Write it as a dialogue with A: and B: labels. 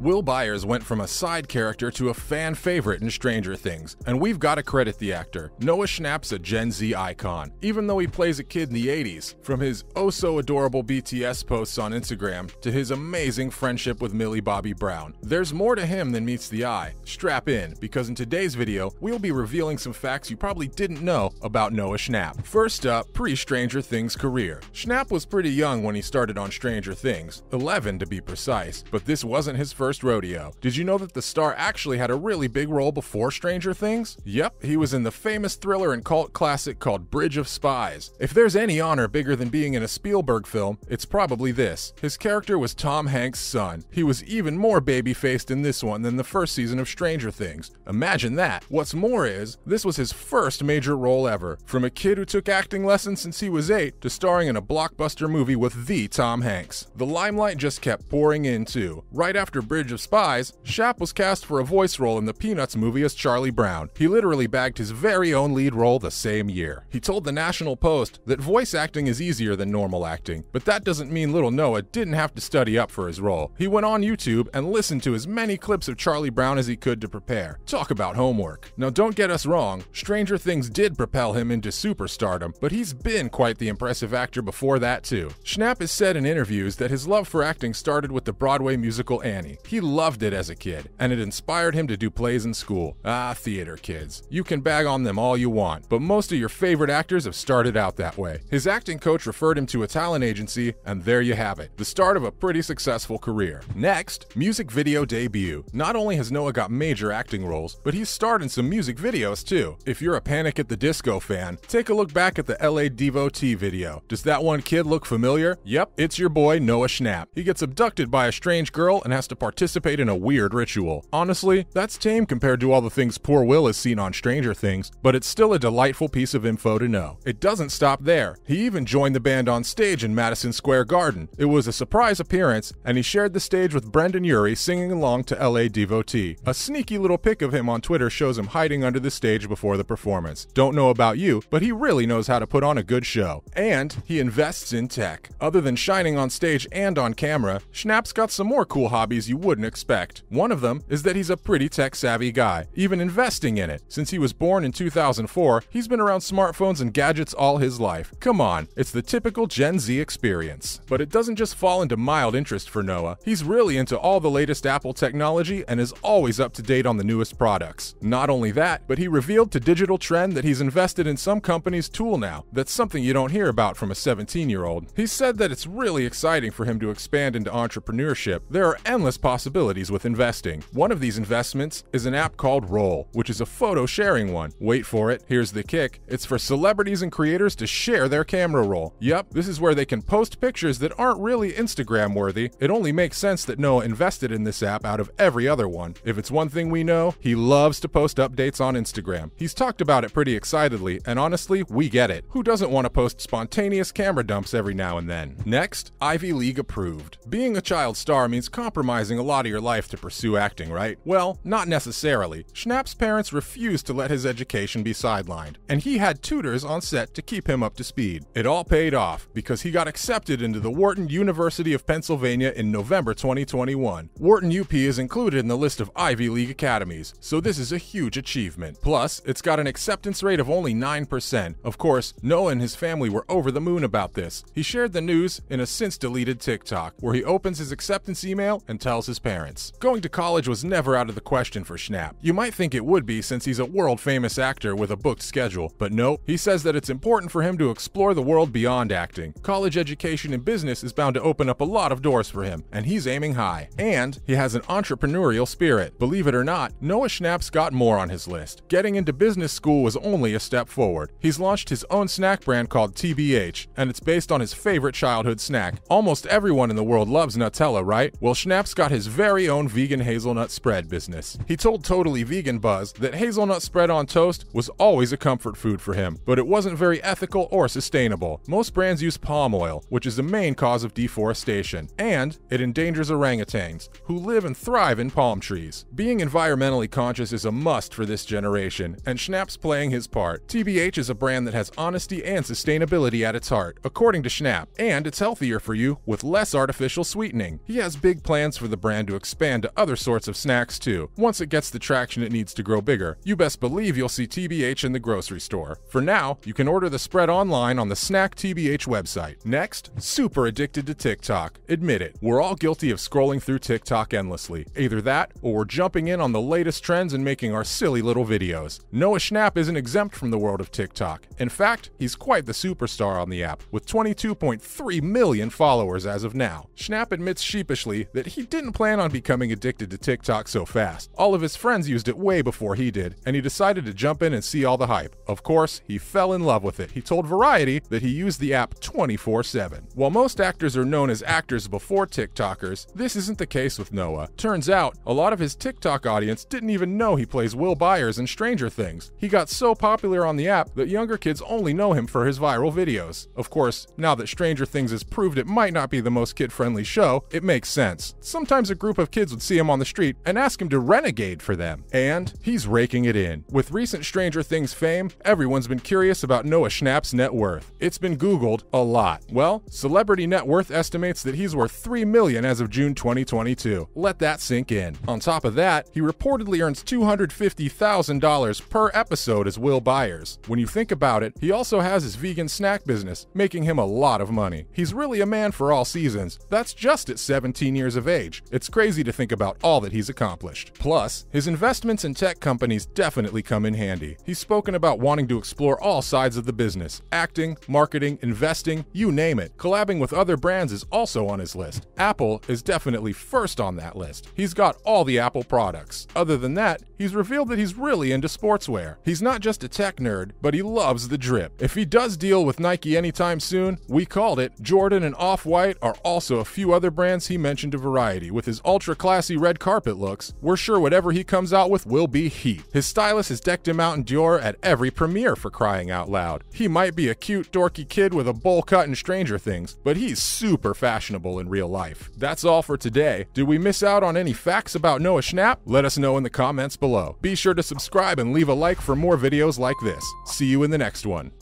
A: Will Byers went from a side character to a fan favorite in Stranger Things, and we've got to credit the actor. Noah Schnapp's a Gen Z icon, even though he plays a kid in the 80s. From his oh-so-adorable BTS posts on Instagram to his amazing friendship with Millie Bobby Brown, there's more to him than meets the eye. Strap in, because in today's video, we'll be revealing some facts you probably didn't know about Noah Schnapp. First up, pre-Stranger Things career. Schnapp was pretty young when he started on Stranger Things, 11 to be precise, but this wasn't his first rodeo. Did you know that the star actually had a really big role before Stranger Things? Yep, he was in the famous thriller and cult classic called Bridge of Spies. If there's any honor bigger than being in a Spielberg film, it's probably this. His character was Tom Hanks' son. He was even more baby-faced in this one than the first season of Stranger Things. Imagine that. What's more is, this was his first major role ever. From a kid who took acting lessons since he was 8 to starring in a blockbuster movie with the Tom Hanks. The limelight just kept pouring in too. Right after Bridge of Spies, Schnapp was cast for a voice role in the Peanuts movie as Charlie Brown. He literally bagged his very own lead role the same year. He told the National Post that voice acting is easier than normal acting, but that doesn't mean little Noah didn't have to study up for his role. He went on YouTube and listened to as many clips of Charlie Brown as he could to prepare. Talk about homework. Now don't get us wrong, Stranger Things did propel him into superstardom, but he's been quite the impressive actor before that too. Schnapp has said in interviews that his love for acting started with the Broadway musical Annie. He loved it as a kid, and it inspired him to do plays in school. Ah, theater kids. You can bag on them all you want, but most of your favorite actors have started out that way. His acting coach referred him to a talent agency, and there you have it, the start of a pretty successful career. Next, music video debut. Not only has Noah got major acting roles, but he's starred in some music videos too. If you're a Panic at the Disco fan, take a look back at the LA Devotee video. Does that one kid look familiar? Yep, it's your boy Noah Schnapp. He gets abducted by a strange girl and has to participate in a weird ritual. Honestly, that's tame compared to all the things poor Will has seen on Stranger Things, but it's still a delightful piece of info to know. It doesn't stop there. He even joined the band on stage in Madison Square Garden. It was a surprise appearance, and he shared the stage with Brendan Urie singing along to LA Devotee. A sneaky little pic of him on Twitter shows him hiding under the stage before the performance. Don't know about you, but he really knows how to put on a good show. And he invests in tech. Other than shining on stage and on camera, Schnapp's got some more cool hobbies you wouldn't expect. One of them is that he's a pretty tech-savvy guy, even investing in it. Since he was born in 2004, he's been around smartphones and gadgets all his life. Come on, it's the typical Gen Z experience. But it doesn't just fall into mild interest for Noah. He's really into all the latest Apple technology and is always up to date on the newest products. Not only that, but he revealed to Digital Trend that he's invested in some company's tool now. That's something you don't hear about from a 17-year-old. He said that it's really exciting for him to expand into entrepreneurship. There are endless possibilities with investing. One of these investments is an app called Roll, which is a photo sharing one. Wait for it, here's the kick. It's for celebrities and creators to share their camera roll. Yep, this is where they can post pictures that aren't really Instagram worthy. It only makes sense that Noah invested in this app out of every other one. If it's one thing we know, he loves to post updates on Instagram. He's talked about it pretty excitedly, and honestly, we get it. Who doesn't want to post spontaneous camera dumps every now and then? Next, Ivy League approved. Being a child star means compromising a lot of your life to pursue acting, right? Well, not necessarily. Schnapp's parents refused to let his education be sidelined, and he had tutors on set to keep him up to speed. It all paid off because he got accepted into the Wharton University of Pennsylvania in November 2021. Wharton UP is included in the list of Ivy League academies, so this is a huge achievement. Plus, it's got an acceptance rate of only 9%. Of course, Noah and his family were over the moon about this. He shared the news in a since-deleted TikTok, where he opens his acceptance email and tells his parents. Going to college was never out of the question for Schnapp. You might think it would be since he's a world-famous actor with a booked schedule, but nope. He says that it's important for him to explore the world beyond acting. College education in business is bound to open up a lot of doors for him, and he's aiming high. And he has an entrepreneurial spirit. Believe it or not, Noah Schnapp's got more on his list. Getting into business school was only a step forward. He's launched his own snack brand called TBH, and it's based on his favorite childhood snack. Almost everyone in the world loves Nutella, right? Well, Schnapp's got his very own vegan hazelnut spread business. He told Totally Vegan Buzz that hazelnut spread on toast was always a comfort food for him, but it wasn't very ethical or sustainable. Most brands use palm oil, which is the main cause of deforestation, and it endangers orangutans, who live and thrive in palm trees. Being environmentally conscious is a must for this generation, and Schnapp's playing his part. TBH is a brand that has honesty and sustainability at its heart, according to Schnapp, and it's healthier for you with less artificial sweetening. He has big plans for the brand brand to expand to other sorts of snacks too. Once it gets the traction it needs to grow bigger, you best believe you'll see TBH in the grocery store. For now, you can order the spread online on the Snack TBH website. Next, super addicted to TikTok. Admit it, we're all guilty of scrolling through TikTok endlessly. Either that, or we're jumping in on the latest trends and making our silly little videos. Noah Schnapp isn't exempt from the world of TikTok. In fact, he's quite the superstar on the app, with 22.3 million followers as of now. Schnapp admits sheepishly that he didn't plan on becoming addicted to TikTok so fast. All of his friends used it way before he did, and he decided to jump in and see all the hype. Of course, he fell in love with it. He told Variety that he used the app 24/7. While most actors are known as actors before TikTokers, this isn't the case with Noah. Turns out, a lot of his TikTok audience didn't even know he plays Will Byers in Stranger Things. He got so popular on the app that younger kids only know him for his viral videos. Of course, now that Stranger Things has proved it might not be the most kid-friendly show, it makes sense. Sometimes a group of kids would see him on the street and ask him to renegade for them. And he's raking it in. With recent Stranger Things fame, everyone's been curious about Noah Schnapp's net worth. It's been Googled a lot. Well, Celebrity Net Worth estimates that he's worth $3 million as of June 2022. Let that sink in. On top of that, he reportedly earns $250,000 per episode as Will Byers. When you think about it, he also has his vegan snack business, making him a lot of money. He's really a man for all seasons. That's just at 17 years of age. It's crazy to think about all that he's accomplished. Plus, his investments in tech companies definitely come in handy. He's spoken about wanting to explore all sides of the business: acting, marketing, investing, you name it. Collabing with other brands is also on his list. Apple is definitely first on that list. He's got all the Apple products. Other than that, he's revealed that he's really into sportswear. He's not just a tech nerd, but he loves the drip. If he does deal with Nike anytime soon, we called it. Jordan and Off-White are also a few other brands he mentioned to Variety. With his ultra-classy red carpet looks, we're sure whatever he comes out with will be heat. His stylist has decked him out in Dior at every premiere, for crying out loud. He might be a cute, dorky kid with a bowl cut in Stranger Things, but he's super fashionable in real life. That's all for today. Did we miss out on any facts about Noah Schnapp? Let us know in the comments below. Be sure to subscribe and leave a like for more videos like this. See you in the next one.